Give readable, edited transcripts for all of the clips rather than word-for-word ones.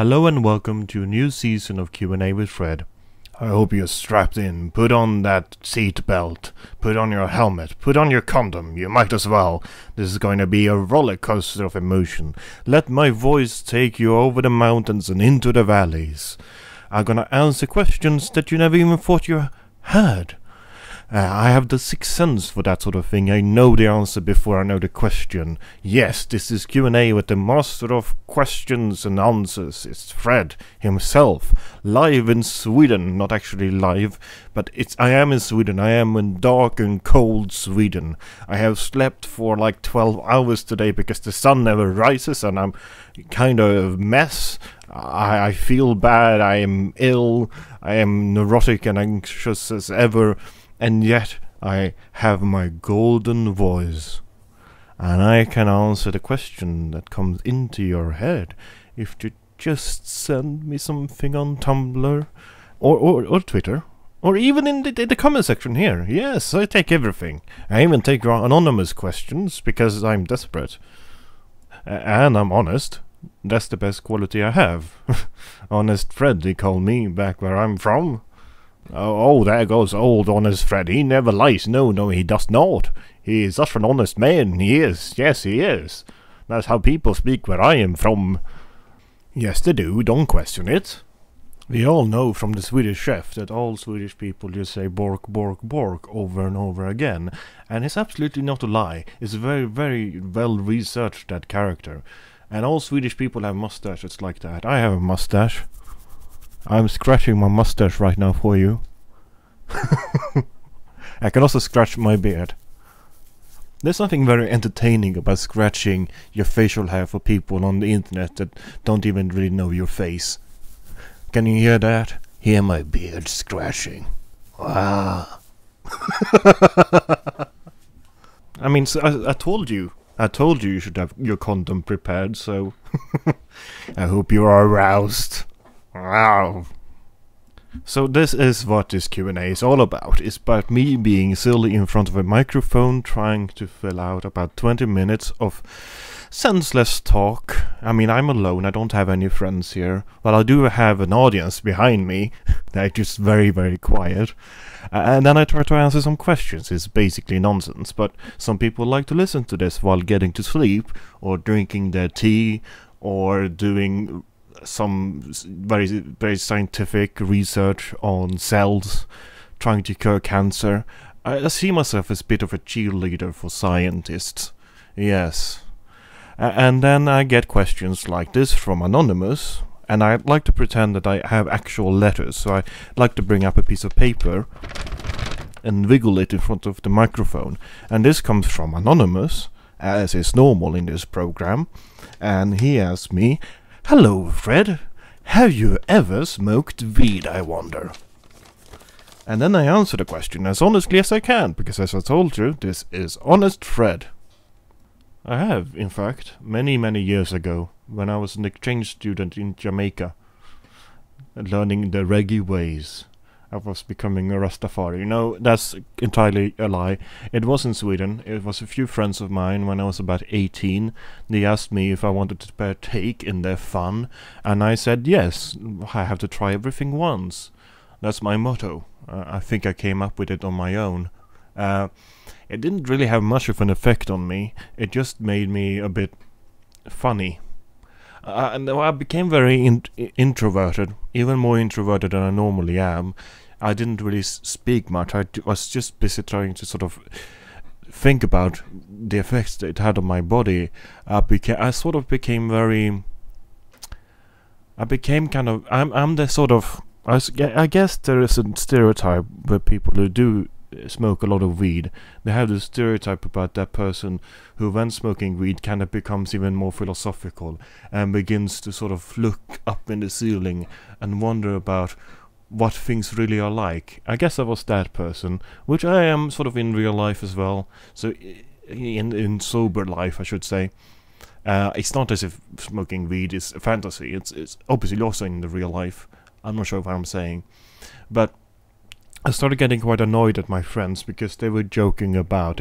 Hello and welcome to a new season of Q&A with Fred. I hope you're strapped in, put on that seat belt, put on your helmet, put on your condom, you might as well. This is going to be a roller coaster of emotion. Let my voice take you over the mountains and into the valleys. I'm gonna answer questions that you never even thought you had. I have the sixth sense for that sort of thing. I know the answer before I know the question. Yes, this is Q&A with the master of questions and answers. It's Fred himself, live in Sweden. Not actually live, but I am in Sweden. I am in dark and cold Sweden. I have slept for like 12 hours today because the sun never rises and I'm kind of a mess. I feel bad, I am ill, I am neurotic and anxious as ever. And yet, I have my golden voice, and I can answer the question that comes into your head if you just send me something on Tumblr, or Twitter, or even in the comment section here. Yes, I take everything. I even take anonymous questions, because I'm desperate. And I'm honest. That's the best quality I have. Honest Fred, they call me back where I'm from. Oh, there goes old honest Fred. He never lies. No, he does not. He is such an honest man. He is. Yes, he is. That's how people speak where I am from. Yes, they do. Don't question it. We all know from the Swedish chef that all Swedish people just say bork, bork, bork over and over again. And it's absolutely not a lie. It's very, very well researched, that character. And all Swedish people have mustaches like that. I have a mustache. I'm scratching my mustache right now for you. I can also scratch my beard. There's something very entertaining about scratching your facial hair for people on the internet that don't even really know your face. Can you hear that? Hear my beard scratching. Wow. I mean, so I told you you should have your condom prepared, so I hope you are aroused. Wow. So this is what this Q&A is all about. It's about me being silly in front of a microphone, trying to fill out about 20 minutes of senseless talk. I mean, I'm alone, I don't have any friends here. Well, I do have an audience behind me. They're just very, very quiet. And then I try to answer some questions. It's basically nonsense, but some people like to listen to this while getting to sleep, or drinking their tea, or doing some very, very scientific research on cells, trying to cure cancer. I see myself as a bit of a cheerleader for scientists. Yes. And then I get questions like this from Anonymous, and I like to pretend that I have actual letters, so I like to bring up a piece of paper and wiggle it in front of the microphone. And this comes from Anonymous, as is normal in this program, and he asks me, "Hello, Fred. Have you ever smoked weed, I wonder?" And then I answer the question as honestly as I can, because as I told you, this is Honest Fred. I have, in fact, many, many years ago, when I was an exchange student in Jamaica, learning the reggae ways. I was becoming a Rastafari. No, that's entirely a lie. It was in Sweden. It was a few friends of mine when I was about 18. They asked me if I wanted to partake in their fun, and I said yes, I have to try everything once. That's my motto. I think I came up with it on my own. It didn't really have much of an effect on me. It just made me a bit funny. And I became very introverted, even more introverted than I normally am. I didn't really speak much. I was just busy trying to sort of think about the effects that it had on my body. I became kind of, I'm the sort of, I guess there is a stereotype with people who do smoke a lot of weed. They have this stereotype about that person who, when smoking weed, kind of becomes even more philosophical and begins to sort of look up in the ceiling and wonder about what things really are like. I guess I was that person, which I am sort of in real life as well. So in sober life, I should say. It's not as if smoking weed is a fantasy. It's obviously also in the real life. I'm not sure what I'm saying, but I started getting quite annoyed at my friends because they were talking about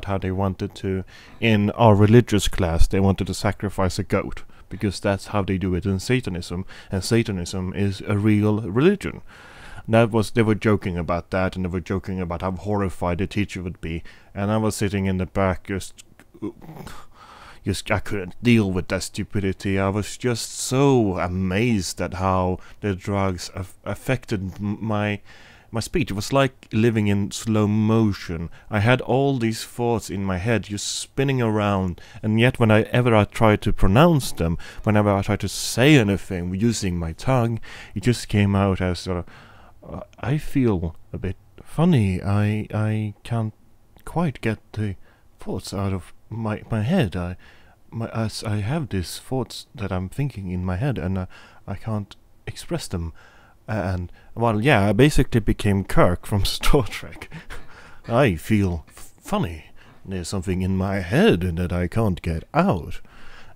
how they wanted to, in our religious class, they wanted to sacrifice a goat. because that's how they do it in Satanism, and Satanism is a real religion. They were joking about that, and they were joking about how horrified the teacher would be, and I was sitting in the back just I couldn't deal with that stupidity. I was just so amazed at how the drugs affected my speech. It was like living in slow motion. I had all these thoughts in my head just spinning around, and yet whenever I tried to pronounce them, whenever I tried to say anything using my tongue, it just came out as sort of, I feel a bit funny. I can't quite get the thoughts out of my head. I have these thoughts that I'm thinking in my head, and I can't express them. And, well, yeah, I basically became Kirk from Star Trek. I feel funny. There's something in my head that I can't get out.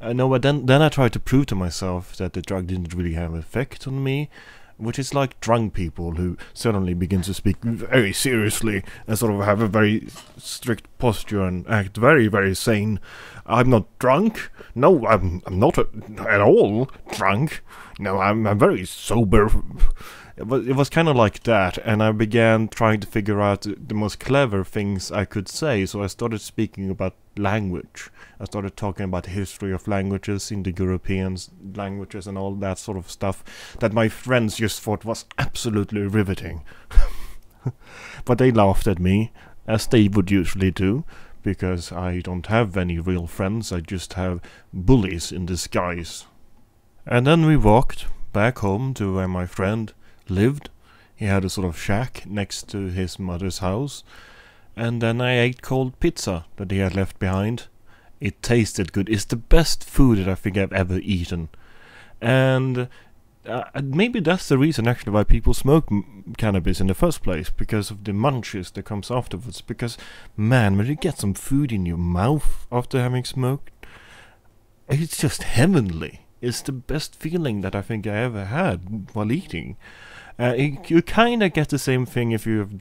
No, but then I tried to prove to myself that the drug didn't really have an effect on me, which is like drunk people who suddenly begin to speak very seriously and sort of have a very strict posture and act very, very sane. I'm not drunk. No, I'm not at all drunk. No, I'm very sober. It was kind of like that, and I began trying to figure out the most clever things I could say, so I started speaking about language. I started talking about the history of languages, Indo-European languages and all that sort of stuff that my friends just thought was absolutely riveting. But they laughed at me, as they would usually do, because I don't have any real friends, I just have bullies in disguise. And then we walked back home to where my friend lived. He had a sort of shack next to his mother's house, and then I ate cold pizza that he had left behind. It tasted good. It's the best food that I think I've ever eaten, and maybe that's the reason actually why people smoke cannabis in the first place, because of the munchies that comes afterwards. Because, man, when you get some food in your mouth after having smoked, it's just heavenly. It's the best feeling that I think I ever had while eating. You kind of get the same thing if you have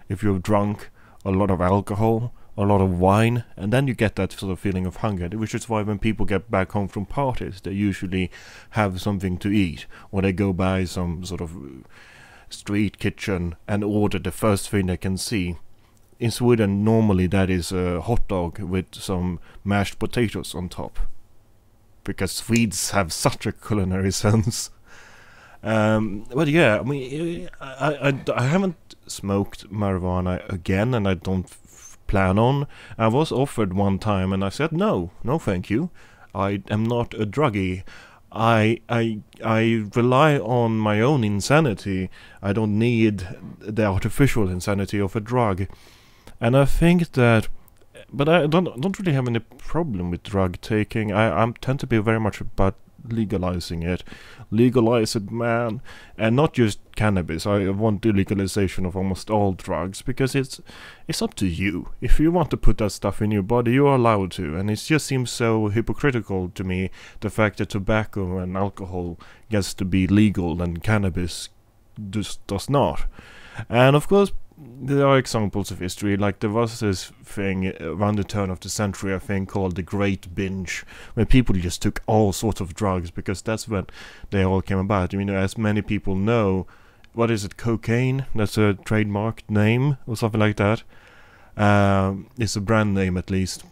if you've drunk a lot of alcohol, a lot of wine, and then you get that sort of feeling of hunger, which is why when people get back home from parties, they usually have something to eat, or they go by some sort of street kitchen and order the first thing they can see. In Sweden, normally that is a hot dog with some mashed potatoes on top, because Swedes have such a culinary sense. But yeah, I mean, I haven't smoked marijuana again, and I don't plan on. I was offered one time, and I said no thank you. I am not a druggie. I rely on my own insanity. I don't need the artificial insanity of a drug. And I think that, but I don't really have any problem with drug taking. I tend to be very much about legalizing it. Legalize it, man. And not just cannabis. I want the legalization of almost all drugs, because it's up to you. If you want to put that stuff in your body, you're allowed to. And it just seems so hypocritical to me, the fact that tobacco and alcohol gets to be legal and cannabis just does not. And of course, there are examples of history, like there was this thing around the turn of the century, I think, called the Great Binge, when people just took all sorts of drugs, because that's when they all came about. I mean, as many people know, what is it, cocaine? That's a trademarked name, or something like that. It's a brand name, at least.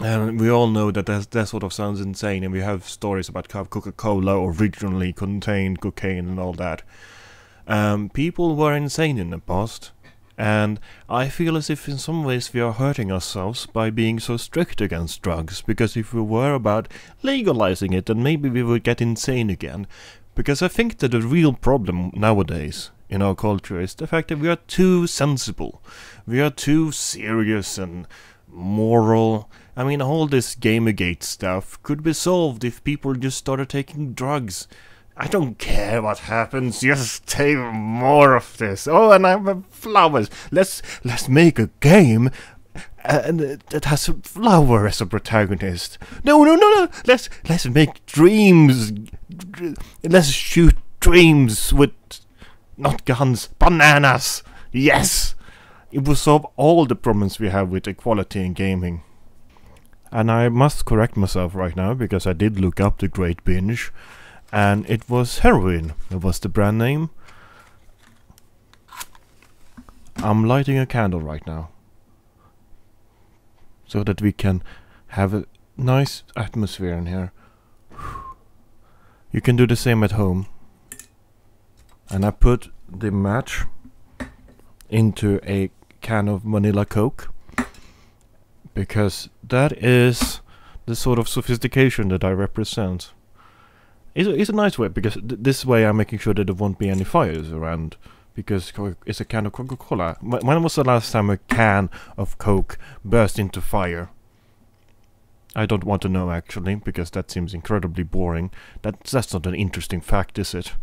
And we all know that that sort of sounds insane, and we have stories about how Coca-Cola originally contained cocaine and all that. People were insane in the past, and I feel as if in some ways we are hurting ourselves by being so strict against drugs, because if we were about legalizing it, then maybe we would get insane again. Because I think that the real problem nowadays in our culture is the fact that we are too sensible. We are too serious and moral. I mean, all this Gamergate stuff could be solved if people just started taking drugs. I don't care what happens, just take more of this. Oh, and I have flowers. Let's make a game that has a flower as a protagonist. No. Let's make dreams. Let's shoot dreams with not guns, bananas. Yes, it will solve all the problems we have with equality in gaming. And I must correct myself right now, because I did look up the Great Binge, and it was heroin. It was the brand name. I'm lighting a candle right now, so that we can have a nice atmosphere in here. You can do the same at home. And I put the match into a can of vanilla Coke, because that is the sort of sophistication that I represent. It's a nice way, because this way I'm making sure that there won't be any fires around, because it's a can of Coca-Cola. When was the last time a can of Coke burst into fire? I don't want to know, actually, because that seems incredibly boring. That's not an interesting fact, is it?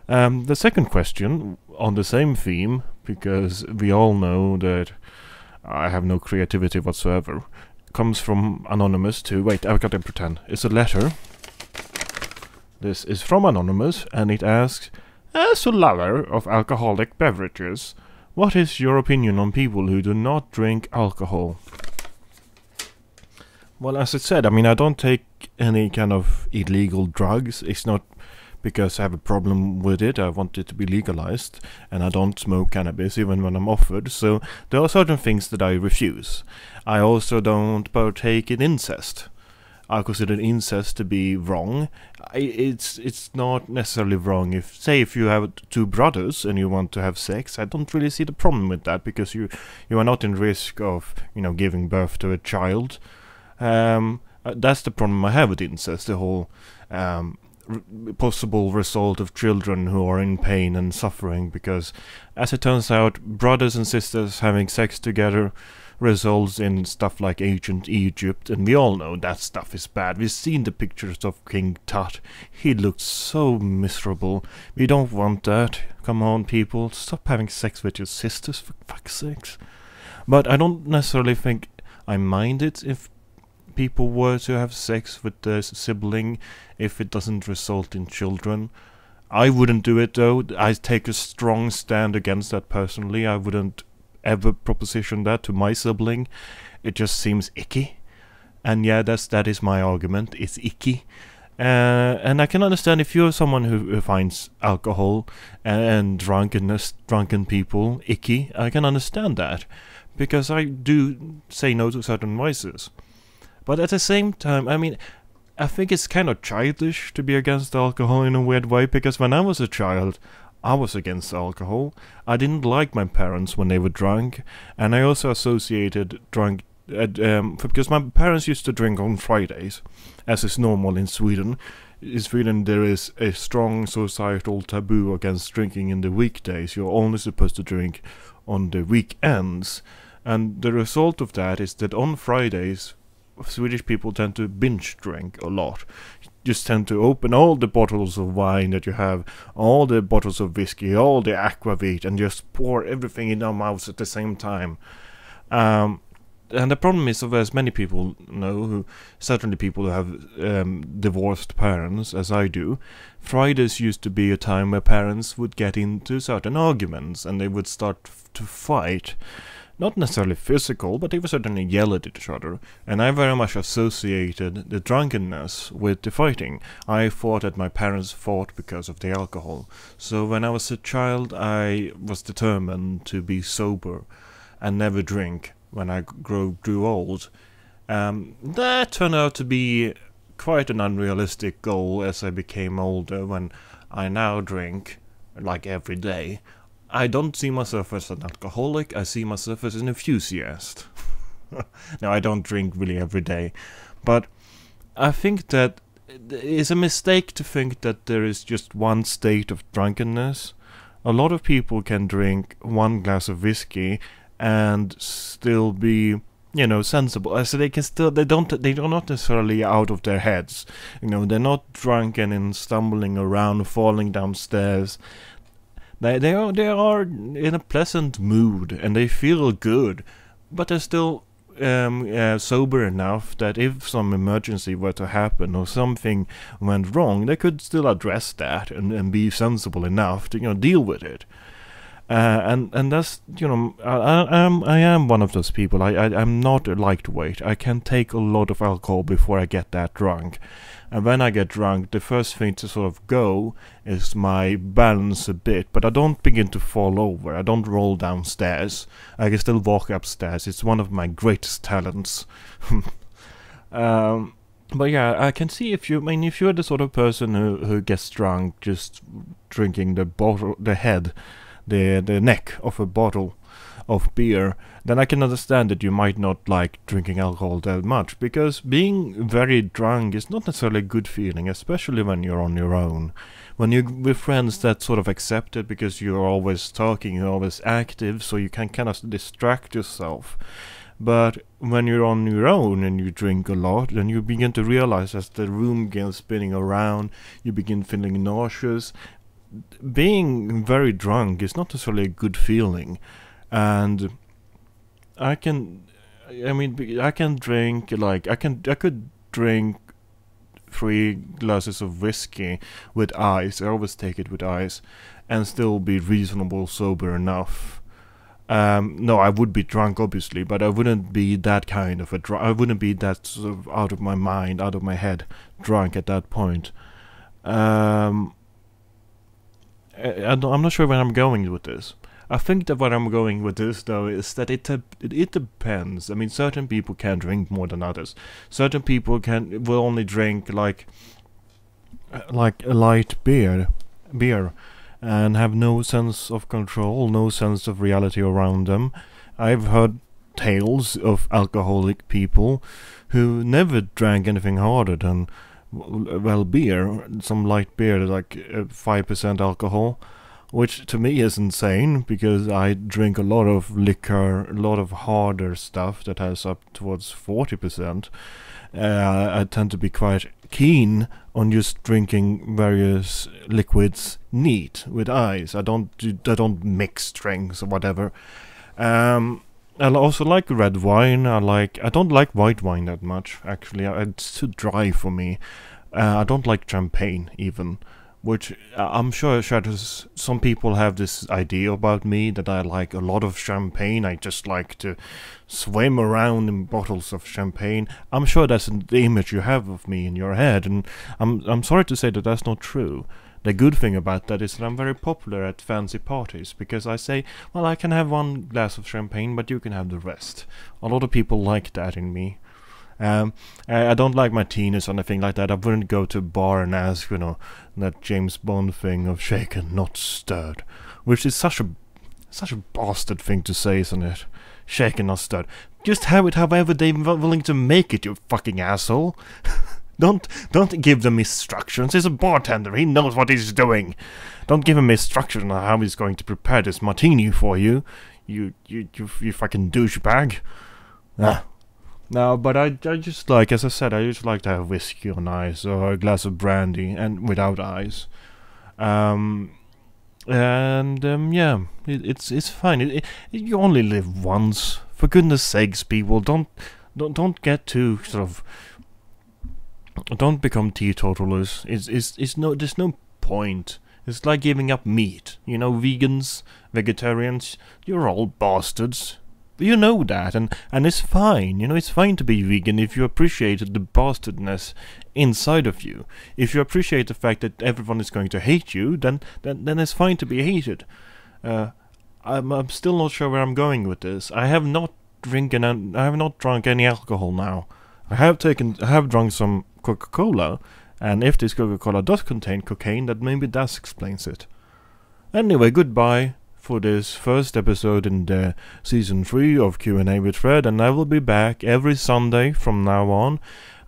The second question, on the same theme, because we all know that I have no creativity whatsoever, comes from Anonymous to... Wait, I've got to pretend. It's a letter. This is from Anonymous, and it asks, as a lover of alcoholic beverages, what is your opinion on people who do not drink alcohol? Well, as it said, I mean, I don't take any kind of illegal drugs. It's not because I have a problem with it. I want it to be legalized, and I don't smoke cannabis even when I'm offered, so there are certain things that I refuse. I also don't partake in incest. I consider incest to be wrong. It's not necessarily wrong if you have two brothers and you want to have sex. I don't really see the problem with that, because you are not in risk of, giving birth to a child. That's the problem I have with incest, the whole possible result of children who are in pain and suffering, because as it turns out, brothers and sisters having sex together results in stuff like ancient Egypt, and we all know that stuff is bad. We've seen the pictures of King Tut. He looked so miserable. We don't want that. Come on, people, stop having sex with your sisters, for fuck's sakes. But I don't necessarily think I mind it if people were to have sex with their sibling, if it doesn't result in children. I wouldn't do it, though. I take a strong stand against that personally. I wouldn't ever proposition that to my sibling. It just seems icky. And yeah, that is my argument. It's icky. And I can understand if you're someone who finds alcohol and drunken people icky. I can understand that, because I do say no to certain vices. But at the same time, I mean, I think it's kind of childish to be against alcohol in a weird way, because when I was a child, I was against alcohol. I didn't like my parents when they were drunk, and I also associated drunk... because my parents used to drink on Fridays, as is normal in Sweden. In Sweden there is a strong societal taboo against drinking in the weekdays. You're only supposed to drink on the weekends. And the result of that is that on Fridays, Swedish people tend to binge drink a lot. Just tend to open all the bottles of wine that you have, all the bottles of whiskey, all the aquavit, and just pour everything in their mouths at the same time. And the problem is, as many people know, certainly people who have divorced parents, as I do, Fridays used to be a time where parents would get into certain arguments, and they would start to fight. Not necessarily physical, but they would certainly yell at each other, and I very much associated the drunkenness with the fighting. I thought that my parents fought because of the alcohol, so when I was a child I was determined to be sober and never drink when I grew old. That turned out to be quite an unrealistic goal as I became older, when I now drink like every day. I don't see myself as an alcoholic, I see myself as an enthusiast. Now, I don't drink really every day, but I think that it's a mistake to think that there is just one state of drunkenness. A lot of people can drink one glass of whiskey and still be, sensible. So they can still, they're not necessarily out of their heads. They're not drunken and stumbling around, falling downstairs. They are in a pleasant mood and they feel good, but they're still sober enough that if some emergency were to happen or something went wrong, they could still address that and be sensible enough to deal with it. And that's, you know, I am one of those people. I'm not a lightweight. I can take a lot of alcohol before I get that drunk. And when I get drunk, the first thing to sort of go is my balance a bit, but I don't begin to fall over. I don't roll downstairs. I can still walk upstairs. It's one of my greatest talents. But yeah, I can see if you're the sort of person who gets drunk just drinking the bottle, the neck of a bottle of beer, then I can understand that you might not like drinking alcohol that much, because being very drunk is not necessarily a good feeling, especially when you're on your own. When you're with friends, that sort of accept it because you're always talking, you're always active, so you can kind of distract yourself. But when you're on your own and you drink a lot, then you begin to realize as the room begins spinning around, you begin feeling nauseous. Being very drunk is not necessarily a good feeling. And I can drink, like, I could drink 3 glasses of whiskey with ice. I always take it with ice, and still be reasonable sober enough. No, I would be drunk, obviously, but I wouldn't be that kind of I wouldn't be that sort of out of my mind, out of my head, drunk at that point. I'm not sure where I'm going with this. I think that where I'm going with this, though, is that it depends. I mean, certain people can drink more than others. Certain people will only drink like a light beer, and have no sense of control, no sense of reality around them. I've heard tales of alcoholic people who never drank anything harder than, well, beer, some light beer, like 5% alcohol, which to me is insane, because I drink a lot of liquor, a lot of harder stuff that has up towards 40%. I tend to be quite keen on just drinking various liquids neat with ice. I don't mix drinks or whatever. I also like red wine. I don't like white wine that much, actually. It's too dry for me. I don't like champagne even, which I'm sure some people have this idea about me that I like a lot of champagne. I just like to swim around in bottles of champagne. I'm sure that's the image you have of me in your head, and I'm sorry to say that that's not true. The good thing about that is that I'm very popular at fancy parties, because I say, well, I can have 1 glass of champagne, but you can have the rest. A lot of people like that in me. I don't like martinis or anything like that. I wouldn't go to a bar and ask, that James Bond thing of shaken, not stirred, which is such a bastard thing to say, isn't it? Shaken, not stirred. Just have it however they're willing to make it, you fucking asshole. Don't give them instructions. He's a bartender. He knows what he's doing. Don't give him instructions on how he's going to prepare this martini for you. You fucking douchebag. No, but I just like, as I said, I just like to have whiskey on ice or a glass of brandy and without ice. Yeah, it's fine. You only live once. For goodness sakes, people, don't get too sort of. Don't become teetotalers. There's no point. It's like giving up meat. Vegans, vegetarians, you're all bastards. You know that, and it's fine. It's fine to be vegan if you appreciate the bastardness inside of you. If you appreciate the fact that everyone is going to hate you, then it's fine to be hated. I'm still not sure where I'm going with this. I have not drunk any alcohol now. I have drunk some Coca-Cola, and if this Coca-Cola does contain cocaine, that maybe that explains it. Anyway, goodbye for this first episode in the season 3 of QnA with Fred, and I will be back every Sunday from now on.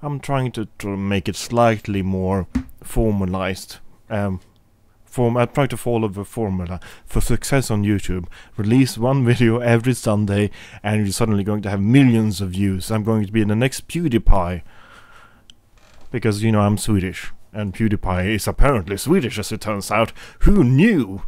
I'm trying to make it slightly more formalized. I try to follow the formula for success on YouTube. Release 1 video every Sunday, and you're suddenly going to have millions of views. I'm going to be in the next PewDiePie, because I'm Swedish, and PewDiePie is apparently Swedish, as it turns out. Who knew?